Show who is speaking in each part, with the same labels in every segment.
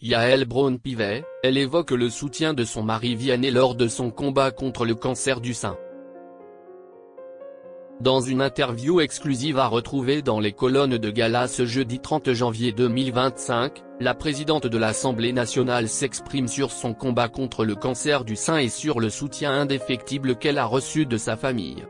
Speaker 1: Yael Braun-Pivet, elle évoque le soutien de son mari Vianney lors de son combat contre le cancer du sein. Dans une interview exclusive à retrouver dans les colonnes de Gala ce jeudi 30 janvier 2025, la présidente de l'Assemblée nationale s'exprime sur son combat contre le cancer du sein et sur le soutien indéfectible qu'elle a reçu de sa famille.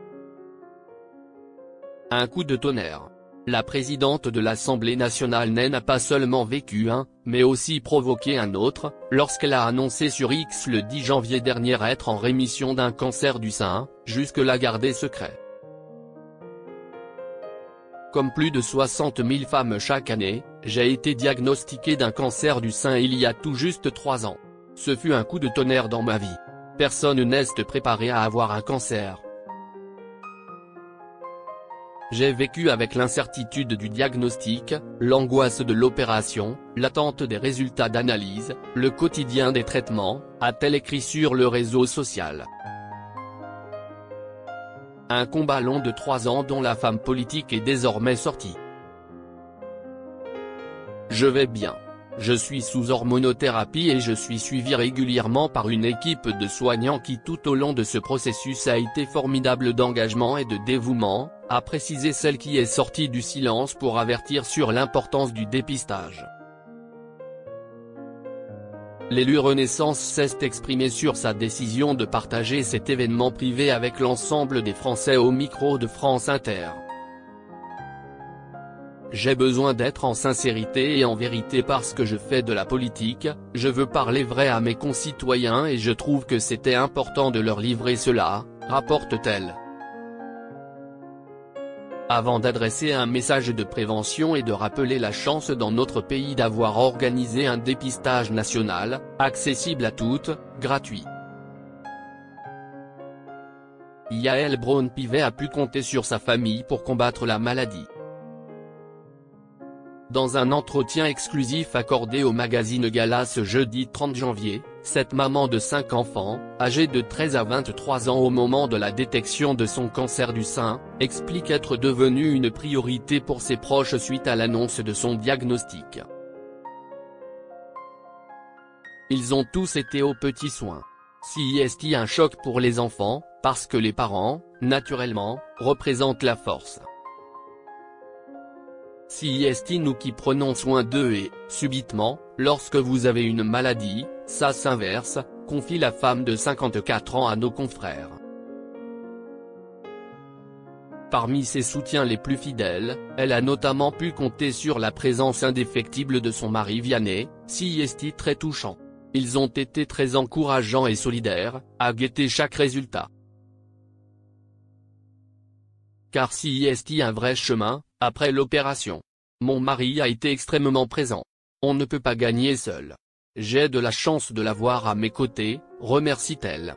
Speaker 1: Un coup de tonnerre. La présidente de l'Assemblée nationale n'a pas seulement vécu un, mais aussi provoqué un autre, lorsqu'elle a annoncé sur X le 10 janvier dernier être en rémission d'un cancer du sein, jusque-là gardé secret. Comme plus de 60 000 femmes chaque année, j'ai été diagnostiquée d'un cancer du sein il y a tout juste 3 ans. Ce fut un coup de tonnerre dans ma vie. Personne n'est préparé à avoir un cancer. J'ai vécu avec l'incertitude du diagnostic, l'angoisse de l'opération, l'attente des résultats d'analyse, le quotidien des traitements, a-t-elle écrit sur le réseau social. Un combat long de 3 ans dont la femme politique est désormais sortie. Je vais bien. Je suis sous hormonothérapie et je suis suivi régulièrement par une équipe de soignants qui tout au long de ce processus a été formidable d'engagement et de dévouement, a précisé celle qui est sortie du silence pour avertir sur l'importance du dépistage. L'élu Renaissance s'est exprimé sur sa décision de partager cet événement privé avec l'ensemble des Français au micro de France Inter. J'ai besoin d'être en sincérité et en vérité parce que je fais de la politique, je veux parler vrai à mes concitoyens et je trouve que c'était important de leur livrer cela, rapporte-t-elle. Avant d'adresser un message de prévention et de rappeler la chance dans notre pays d'avoir organisé un dépistage national, accessible à toutes, gratuit. Yael Braun-Pivet a pu compter sur sa famille pour combattre la maladie. Dans un entretien exclusif accordé au magazine Gala ce jeudi 30 janvier, cette maman de 5 enfants, âgée de 13 à 23 ans au moment de la détection de son cancer du sein, explique être devenue une priorité pour ses proches suite à l'annonce de son diagnostic. Ils ont tous été aux petits soins. C'est un choc pour les enfants, parce que les parents, naturellement, représentent la force. C'est nous qui prenons soin d'eux et, subitement, lorsque vous avez une maladie, ça s'inverse, confie la femme de 54 ans à nos confrères. Parmi ses soutiens les plus fidèles, elle a notamment pu compter sur la présence indéfectible de son mari Vianney, c'est très touchant. Ils ont été très encourageants et solidaires, à guetter chaque résultat. Car c'est un vrai chemin, après l'opération. Mon mari a été extrêmement présent. On ne peut pas gagner seul. J'ai de la chance de l'avoir à mes côtés, remercie-t-elle.